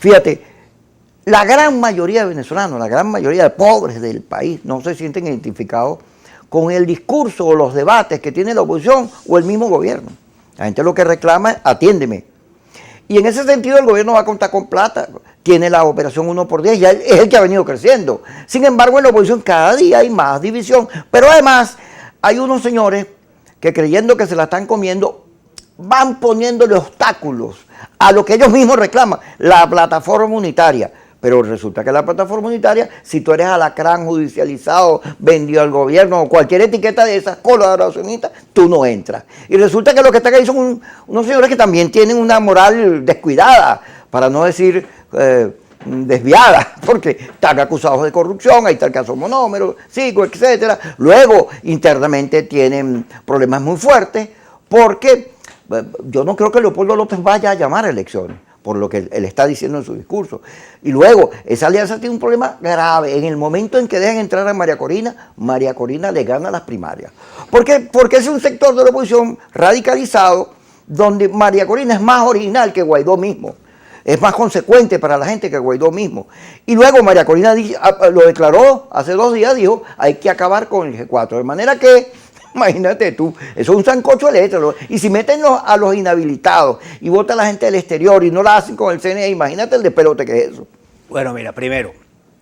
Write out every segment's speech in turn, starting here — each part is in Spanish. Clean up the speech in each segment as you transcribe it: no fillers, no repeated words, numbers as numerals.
Fíjate, la gran mayoría de venezolanos, la gran mayoría de pobres del país no se sienten identificados con el discurso o los debates que tiene la oposición o el mismo gobierno. La gente lo que reclama es atiéndeme. Y en ese sentido el gobierno va a contar con plata, tiene la operación 1 por 10, ya es el que ha venido creciendo. Sin embargo, en la oposición cada día hay más división, pero además hay unos señores que creyendo que se la están comiendo, van poniéndole obstáculos a lo que ellos mismos reclaman, la plataforma unitaria. Pero resulta que la plataforma unitaria, si tú eres alacrán judicializado, vendido al gobierno o cualquier etiqueta de esas, colaboracionistas, tú no entras. Y resulta que lo que están ahí son unos señores que también tienen una moral descuidada, para no decir desviada, porque están acusados de corrupción, ahí está el caso Monómero, Sigo, etcétera. Luego, internamente tienen problemas muy fuertes, porque yo no creo que Leopoldo López vaya a llamar a elecciones, por lo que él está diciendo en su discurso. Y luego, esa alianza tiene un problema grave. En el momento en que dejan entrar a María Corina le gana las primarias. ¿Por qué? Porque es un sector de la oposición radicalizado, donde María Corina es más original que Guaidó mismo. Es más consecuente para la gente que Guaidó mismo. Y luego María Corina lo declaró hace 2 días, dijo, hay que acabar con el G4. De manera que, imagínate tú, eso es un sancocho eléctrico. Y si meten a los inhabilitados y vota a la gente del exterior y no la hacen con el CNE, imagínate el despelote que es eso. Bueno, mira, primero,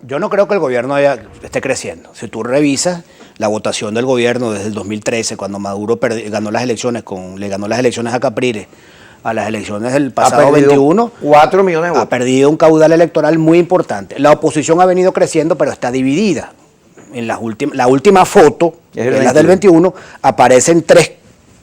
yo no creo que el gobierno esté creciendo. Si tú revisas la votación del gobierno desde el 2013, cuando Maduro ganó las elecciones, le ganó las elecciones a Capriles, a las elecciones del pasado 21, 4 millones de votos. Ha perdido un caudal electoral muy importante. La oposición ha venido creciendo, pero está dividida. En la última foto, en la del 21, aparecen 3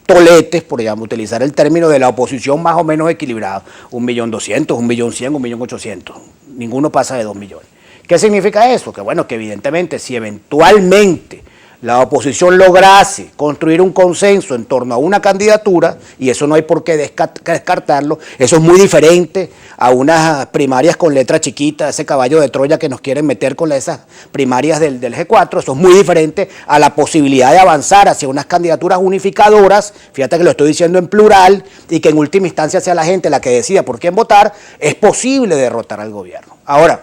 toletes, por utilizar el término, de la oposición más o menos equilibrada. 1.200.000, 1.100.000, 1.800.000. Ninguno pasa de 2 millones. ¿Qué significa eso? Que bueno, que evidentemente si eventualmente la oposición lograse construir un consenso en torno a una candidatura, y eso no hay por qué descartarlo, eso es muy diferente a unas primarias con letra chiquita, ese caballo de Troya que nos quieren meter con esas primarias del G4, eso es muy diferente a la posibilidad de avanzar hacia unas candidaturas unificadoras, fíjate que lo estoy diciendo en plural, y que en última instancia sea la gente la que decida por quién votar, es posible derrotar al gobierno. Ahora,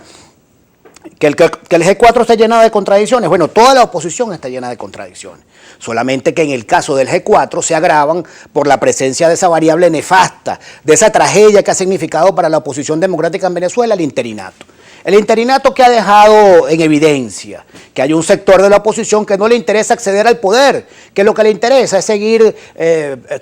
que el G4 está lleno de contradicciones. Bueno, toda la oposición está llena de contradicciones. Solamente que en el caso del G4 se agravan por la presencia de esa variable nefasta, de esa tragedia que ha significado para la oposición democrática en Venezuela el interinato. El interinato que ha dejado en evidencia que hay un sector de la oposición que no le interesa acceder al poder, que lo que le interesa es seguir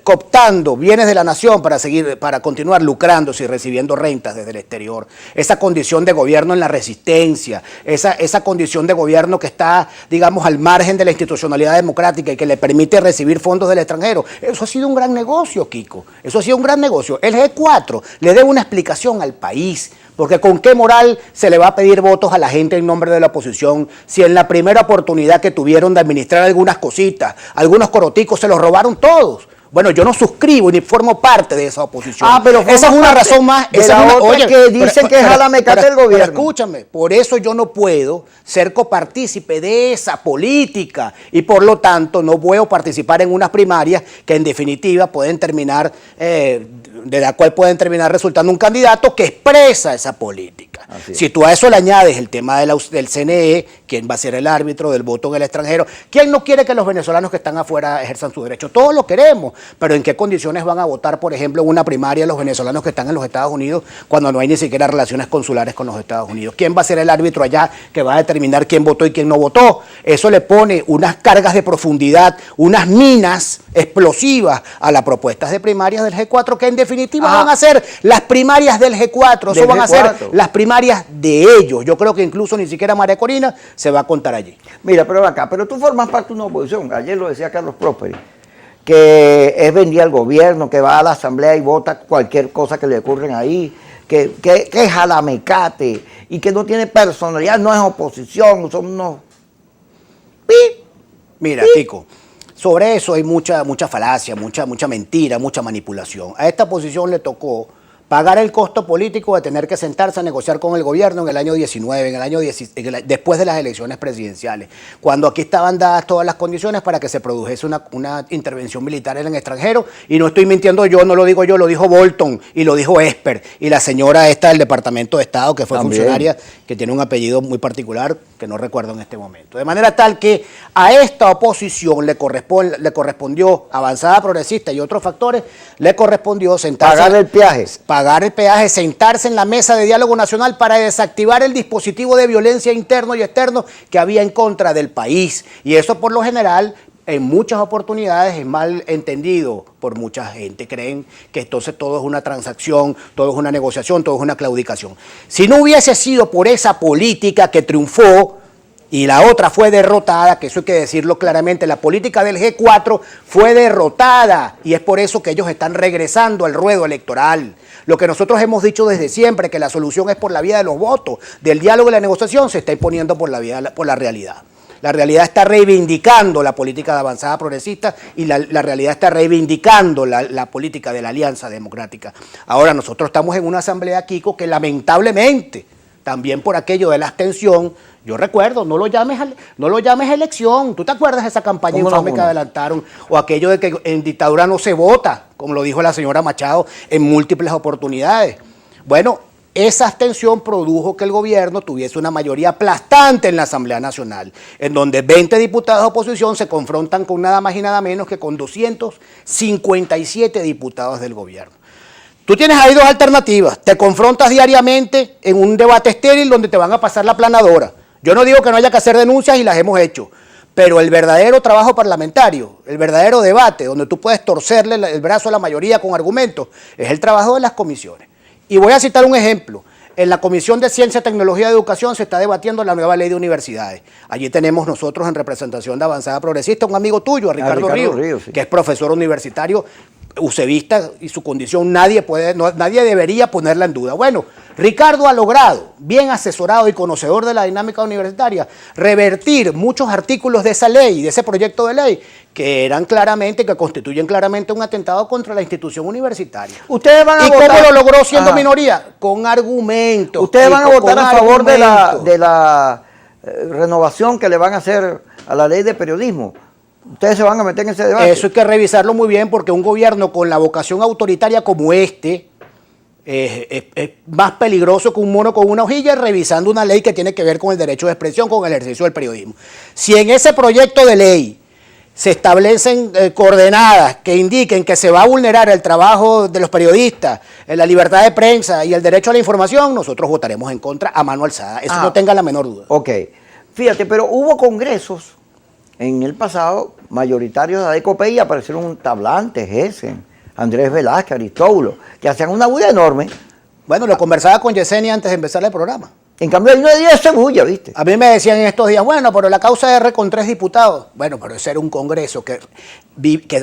cooptando bienes de la nación para continuar lucrándose y recibiendo rentas desde el exterior. Esa condición de gobierno en la resistencia, esa condición de gobierno que está, digamos, al margen de la institucionalidad democrática y que le permite recibir fondos del extranjero. Eso ha sido un gran negocio, Kiko. Eso ha sido un gran negocio. El G4 le debe una explicación al país. Porque ¿con qué moral se le va a pedir votos a la gente en nombre de la oposición si en la primera oportunidad que tuvieron de administrar algunas cositas, algunos coroticos se los robaron todos? Bueno, yo no suscribo ni formo parte de esa oposición. Pero esa es una razón más. Esa es otra que dicen que es jalamecate el gobierno. Pero escúchame, por eso yo no puedo ser copartícipe de esa política y por lo tanto no puedo participar en unas primarias que en definitiva pueden terminar, de la cual pueden terminar resultando un candidato que expresa esa política. Si tú a eso le añades el tema del CNE, quién va a ser el árbitro del voto en el extranjero, quién no quiere que los venezolanos que están afuera ejerzan su derecho, todos lo queremos. Pero ¿en qué condiciones van a votar, por ejemplo, en una primaria los venezolanos que están en los Estados Unidos cuando no hay ni siquiera relaciones consulares con los Estados Unidos? ¿Quién va a ser el árbitro allá que va a determinar quién votó y quién no votó? Eso le pone unas cargas de profundidad, unas minas explosivas a las propuestas de primarias del G4 que en definitiva van a ser las primarias del G4. Eso van a ser las primarias de ellos. Yo creo que incluso ni siquiera María Corina se va a contar allí. Mira, pero tú formas parte de una oposición. Ayer lo decía Carlos Prósperi, que es vendido al gobierno, que va a la asamblea y vota cualquier cosa que le ocurren ahí, que es jalamecate y que no tiene personalidad, no es oposición, son unos... Mira, Kiko, sobre eso hay mucha falacia, mucha mentira, mucha manipulación. A esta oposición le tocó pagar el costo político de tener que sentarse a negociar con el gobierno en el año 19, después de las elecciones presidenciales, cuando aquí estaban dadas todas las condiciones para que se produjese una intervención militar en el extranjero, y no estoy mintiendo yo, no lo digo yo, lo dijo Bolton y lo dijo Esper, y la señora esta del Departamento de Estado, que fue funcionaria, que tiene un apellido muy particular, que no recuerdo en este momento. De manera tal que a esta oposición le correspondió, Avanzada Progresista y otros factores, le correspondió sentarse... Pagar el peaje, sentarse en la mesa de diálogo nacional para desactivar el dispositivo de violencia interno y externo que había en contra del país. Y eso por lo general, en muchas oportunidades, es mal entendido por mucha gente. Creen que entonces todo es una transacción, todo es una negociación, todo es una claudicación. Si no hubiese sido por esa política que triunfó y la otra fue derrotada, que eso hay que decirlo claramente, la política del G4 fue derrotada y es por eso que ellos están regresando al ruedo electoral. Lo que nosotros hemos dicho desde siempre, que la solución es por la vía de los votos, del diálogo y la negociación, se está imponiendo por la realidad. La realidad está reivindicando la política de Avanzada Progresista y la realidad está reivindicando la política de la Alianza Democrática. Ahora nosotros estamos en una asamblea, Kiko, que lamentablemente, también por aquello de la abstención, yo recuerdo, no lo llames elección. ¿Tú te acuerdas de esa campaña infame que adelantaron? O aquello de que en dictadura no se vota, como lo dijo la señora Machado en múltiples oportunidades. Bueno, esa abstención produjo que el gobierno tuviese una mayoría aplastante en la Asamblea Nacional, en donde 20 diputados de oposición se confrontan con nada más y nada menos que con 257 diputados del gobierno. Tú tienes ahí dos alternativas: te confrontas diariamente en un debate estéril donde te van a pasar la aplanadora. Yo no digo que no haya que hacer denuncias, y las hemos hecho, pero el verdadero trabajo parlamentario, el verdadero debate, donde tú puedes torcerle el brazo a la mayoría con argumentos, es el trabajo de las comisiones. Y voy a citar un ejemplo. En la Comisión de Ciencia, Tecnología y Educación se está debatiendo la nueva ley de universidades. Allí tenemos nosotros, en representación de Avanzada Progresista, un amigo tuyo, a Ricardo Ríos, sí, que es profesor universitario, UCEBista, y su condición nadie debería ponerla en duda. Bueno, Ricardo ha logrado, bien asesorado y conocedor de la dinámica universitaria, revertir muchos artículos de esa ley, de ese proyecto de ley, que constituyen claramente un atentado contra la institución universitaria. ¿Ustedes van a votar? ¿Y cómo lo logró siendo minoría? Con argumentos. ¿Ustedes van a votar a favor de la renovación que le van a hacer a la ley de periodismo? ¿Ustedes se van a meter en ese debate? Eso hay que revisarlo muy bien, porque un gobierno con la vocación autoritaria como este es más peligroso que un mono con una hojilla revisando una ley que tiene que ver con el derecho de expresión, con el ejercicio del periodismo. Si en ese proyecto de ley se establecen coordenadas que indiquen que se va a vulnerar el trabajo de los periodistas, la libertad de prensa y el derecho a la información, nosotros votaremos en contra a mano alzada. Eso no tenga la menor duda. Ok. Fíjate, pero hubo congresos en el pasado mayoritarios de ADECOPE y aparecieron Tablante, Gessen, Andrés Velázquez, Aristóbulo, que hacían una bulla enorme. Bueno, lo conversaba con Yesenia antes de empezar el programa. En cambio, ahí no había esa bulla, ¿viste? A mí me decían en estos días, bueno, pero la causa R con 3 diputados. Bueno, pero ese era un congreso que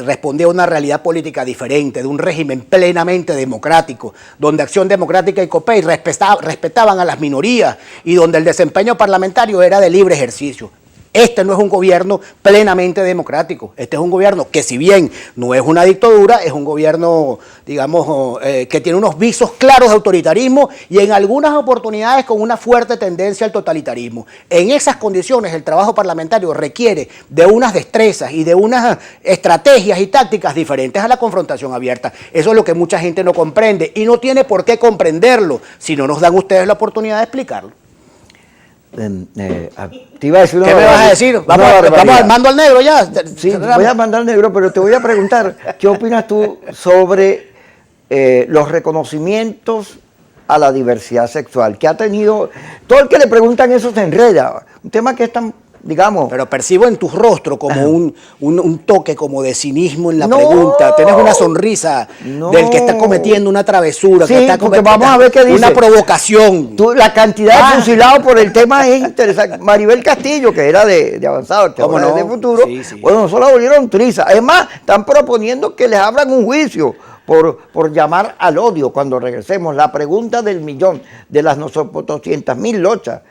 respondía a una realidad política diferente, de un régimen plenamente democrático, donde Acción Democrática y COPEI respetaban a las minorías y donde el desempeño parlamentario era de libre ejercicio. Este no es un gobierno plenamente democrático. Este es un gobierno que, si bien no es una dictadura, es un gobierno, digamos, que tiene unos visos claros de autoritarismo y en algunas oportunidades con una fuerte tendencia al totalitarismo. En esas condiciones, el trabajo parlamentario requiere de unas destrezas y de unas estrategias y tácticas diferentes a la confrontación abierta. Eso es lo que mucha gente no comprende y no tiene por qué comprenderlo si no nos dan ustedes la oportunidad de explicarlo. Te iba a decir ¿Qué me vas a decir? Vamos al mando al negro ya. Sí, voy a mandar al negro, pero te voy a preguntar, ¿qué opinas tú sobre los reconocimientos a la diversidad sexual que ha tenido? Todo el que le preguntan eso se enreda. Un tema que es tan, digamos... Pero percibo en tu rostro como un toque como de cinismo en la pregunta. Tienes una sonrisa del que está cometiendo una travesura, sí, que está cometiendo vamos a ver qué dice. Una provocación. La cantidad de fusilados por el tema es interesante. Maribel Castillo, que era de Avanzado, que ahora es de Futuro, bueno, no solo volvieron triza. Es más, están proponiendo que les abran un juicio por llamar al odio cuando regresemos. La pregunta del millón, de las 200.000 lochas